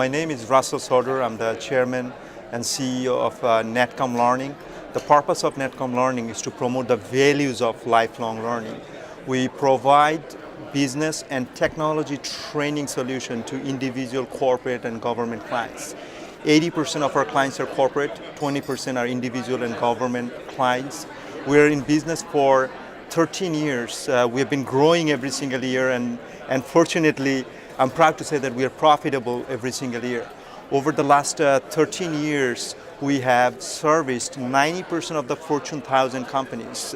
My name is Russell Sarder. I'm the chairman and CEO of Netcom Learning. The purpose of Netcom Learning is to promote the values of lifelong learning. We provide business and technology training solution to individual, corporate, and government clients. 80% of our clients are corporate, 20% are individual and government clients. We're in business for 13 years. We have been growing every single year, and fortunately, I'm proud to say that we are profitable every single year. Over the last 13 years, we have serviced 90% of the Fortune 1000 companies.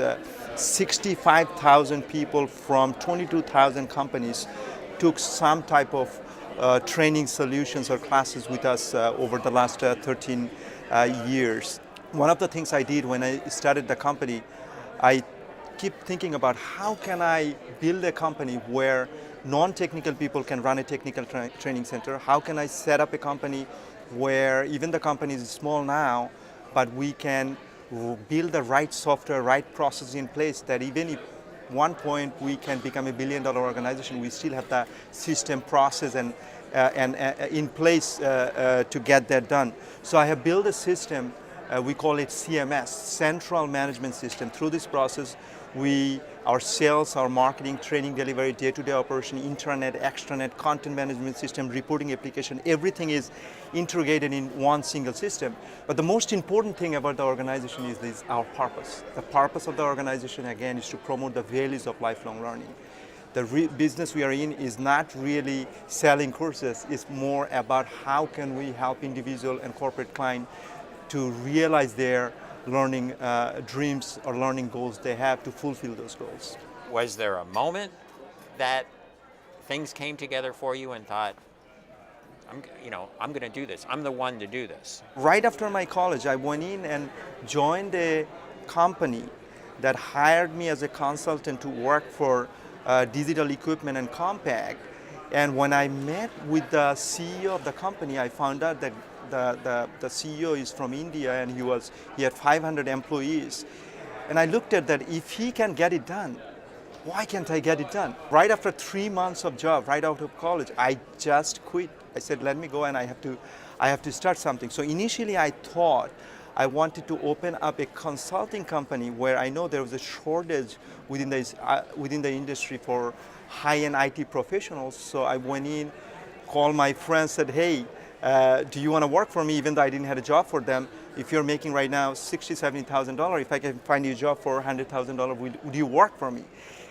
65,000 people from 22,000 companies took some type of training solutions or classes with us over the last 13 years. One of the things I did when I started the company, I keep thinking about how can I build a company where non-technical people can run a technical training center. How can I set up a company where even the company is small now, but we can build the right software, right process in place that even if one point we can become $1 billion organization, we still have the system process and in place to get that done. So I have built a system, we call it CMS, Central Management System. Through this process, our sales, our marketing, training, delivery, day-to-day operation, intranet, extranet, content management system, reporting application, everything is integrated in one single system. But the most important thing about the organization is our purpose. The purpose of the organization, again, is to promote the values of lifelong learning. The business we are in is not really selling courses, it's more about how can we help individual and corporate clients to realize their learning dreams or learning goals they have to fulfill those goals. Was there a moment that things came together for you and thought, I'm going to do this. I'm the one to do this. Right after my college, I went in and joined a company that hired me as a consultant to work for digital equipment and Compaq. And when I met with the CEO of the company, I found out that the CEO is from India and he had 500 employees. And I looked at that, if he can get it done, why can't I get it done? Right after 3 months of job, right out of college, I just quit. I said, let me go and I have to start something. So initially I thought I wanted to open up a consulting company where I know there was a shortage within the industry for high-end IT professionals. So I went in, called my friends, said, hey, do you want to work for me, even though I didn't have a job for them? If you're making right now $60,000, $70,000, if I can find you a job for $100,000, would you work for me?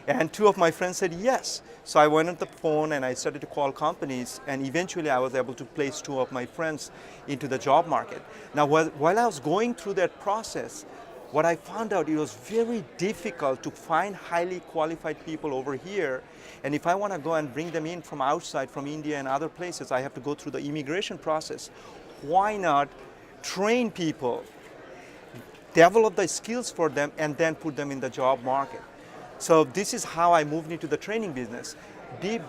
And two of my friends said yes. So I went on the phone and I started to call companies, and eventually I was able to place two of my friends into the job market. Now, while I was going through that process, what I found out, it was very difficult to find highly qualified people over here. And if I want to go and bring them in from outside, from India and other places, I have to go through the immigration process. Why not train people, develop the skills for them, and then put them in the job market? So this is how I moved into the training business. Deep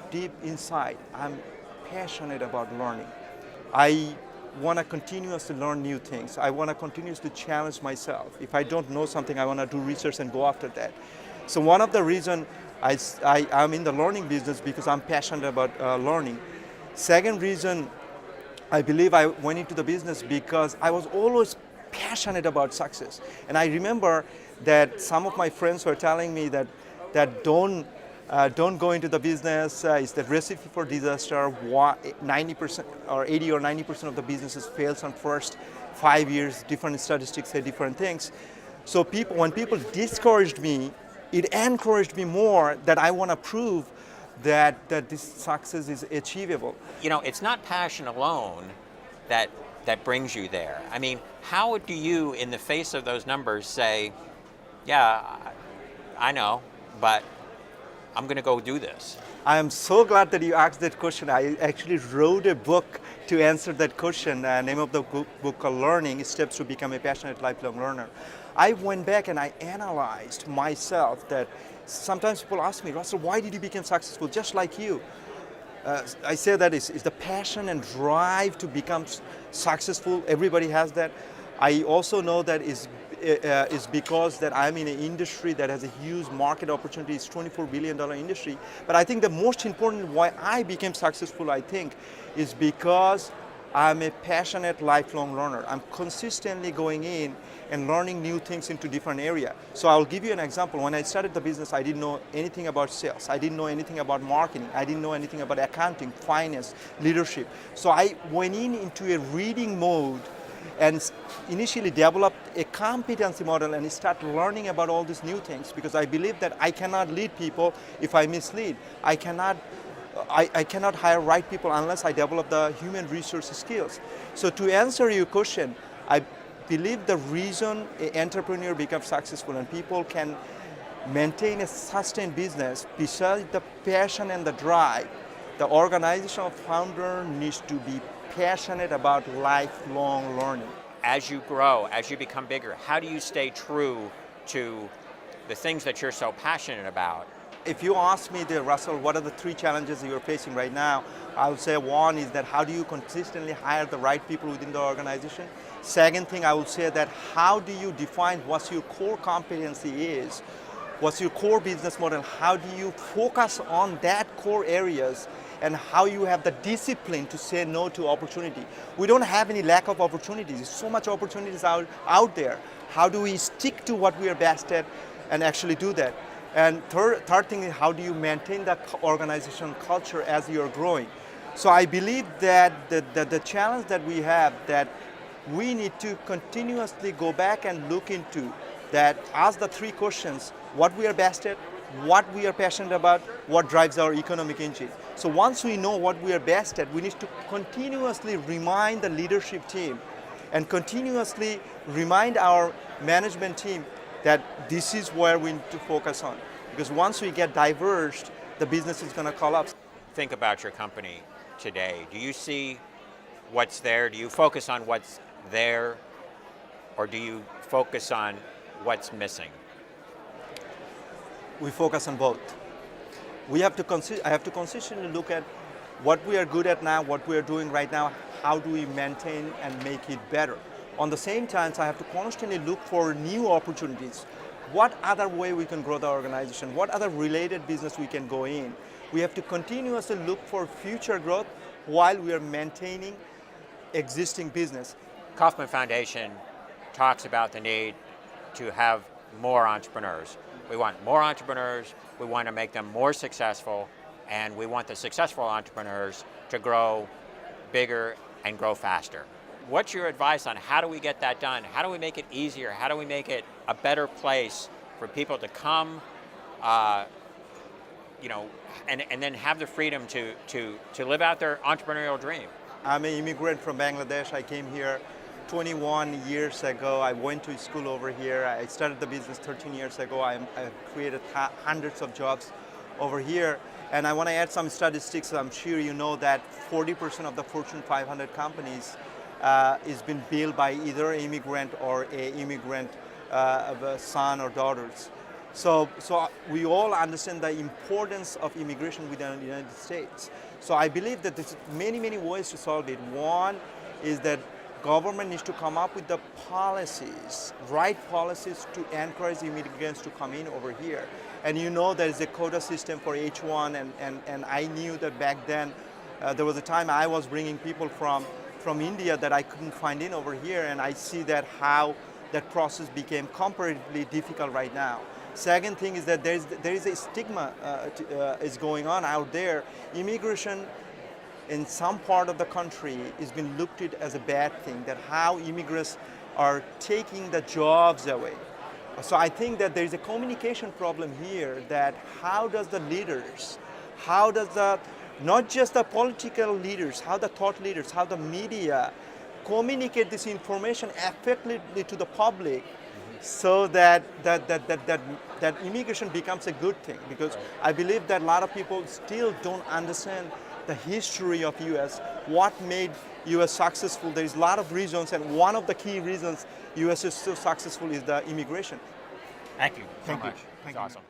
inside, I'm passionate about learning. I want to continuously learn new things. I want to continuously challenge myself. If I don't know something, I want to do research and go after that. So one of the reasons I'm in the learning business because I'm passionate about learning. Second reason, I believe I went into the business because I was always passionate about success. And I remember that some of my friends were telling me that don't go into the business. It's the recipe for disaster. 90% or 80 or 90% of the businesses fails on first 5 years. Different statistics say different things. So when people discouraged me, it encouraged me more that I want to prove that this success is achievable. It's not passion alone that brings you there. I mean, how do you, in the face of those numbers, say, yeah, I know, but I'm going to go do this? I am so glad that you asked that question. I actually wrote a book to answer that question. Name of the book called Learning Steps to Become a Passionate Lifelong Learner. I went back and I analyzed myself that sometimes people ask me, Russell, why did you become successful just like you? I say that is the passion and drive to become successful. Everybody has that. I also know that is because that I'm in an industry that has a huge market opportunity. It's $24 billion industry. But I think the most important why I became successful, I think, is because I'm a passionate lifelong learner. I'm consistently going in and learning new things into different areas. So I'll give you an example. When I started the business, I didn't know anything about sales. I didn't know anything about marketing. I didn't know anything about accounting, finance, leadership. So I went into a reading mode and initially developed a competency model and start learning about all these new things, because I believe that I cannot lead people if I mislead. I cannot hire right people unless I develop the human resource skills. So to answer your question, I believe the reason an entrepreneur becomes successful and people can maintain a sustained business, besides the passion and the drive, the organizational founder needs to be passionate about lifelong learning. As you grow, as you become bigger, how do you stay true to the things that you're so passionate about? If you ask me, Russell, what are the 3 challenges you're facing right now? I would say one is that how do you consistently hire the right people within the organization? Second thing, I would say that how do you define what your core competency is? What's your core business model? How do you focus on that core areas, and how you have the discipline to say no to opportunity? We don't have any lack of opportunities. There's so much opportunities out there. How do we stick to what we are best at and actually do that? And third thing is, how do you maintain that organization culture as you're growing? So I believe that the challenge that we have, that we need to continuously go back and look into that, ask the 3 questions: what we are best at, what we are passionate about, what drives our economic engine. So once we know what we are best at, we need to continuously remind the leadership team and continuously remind our management team that this is where we need to focus on. Because once we get diverged, the business is going to collapse. Think about your company today. Do you see what's there? Do you focus on what's there, or do you focus on what's missing? We focus on both. I have to consistently look at what we are good at now, what we are doing right now, how do we maintain and make it better. On the same time, I have to constantly look for new opportunities. What other way we can grow the organization? What other related business we can go in? We have to continuously look for future growth while we are maintaining existing business. Kauffman Foundation talks about the need to have more entrepreneurs. We want more entrepreneurs, we want to make them more successful, and we want the successful entrepreneurs to grow bigger and grow faster. What's your advice on how do we get that done? How do we make it easier? How do we make it a better place for people to come, and then have the freedom to live out their entrepreneurial dream? I'm an immigrant from Bangladesh. I came here 21 years ago. I went to school over here. I started the business 13 years ago. I created hundreds of jobs over here. And I want to add some statistics. I'm sure you know that 40% of the Fortune 500 companies is been built by either an immigrant or an immigrant son or daughters. So we all understand the importance of immigration within the United States. So I believe that there's many ways to solve it. One is that government needs to come up with the policies, right policies to encourage immigrants to come in over here. And you know there is a quota system for H1, and I knew that back then there was a time I was bringing people from India that I couldn't find in over here, and I see that how that process became comparatively difficult right now. Second thing is that there is a stigma is going on out there. Immigration in some part of the country has been looked at as a bad thing, that how immigrants are taking the jobs away. So I think that there is a communication problem here, that how does the leaders, how does the, not just the political leaders, how the thought leaders, how the media communicate this information effectively to the public, so that immigration becomes a good thing. Because I believe that a lot of people still don't understand the history of US, what made US successful. There's a lot of reasons, and one of the key reasons US is so successful is the immigration. Thank you so Thank you. much. Thank It's you. awesome.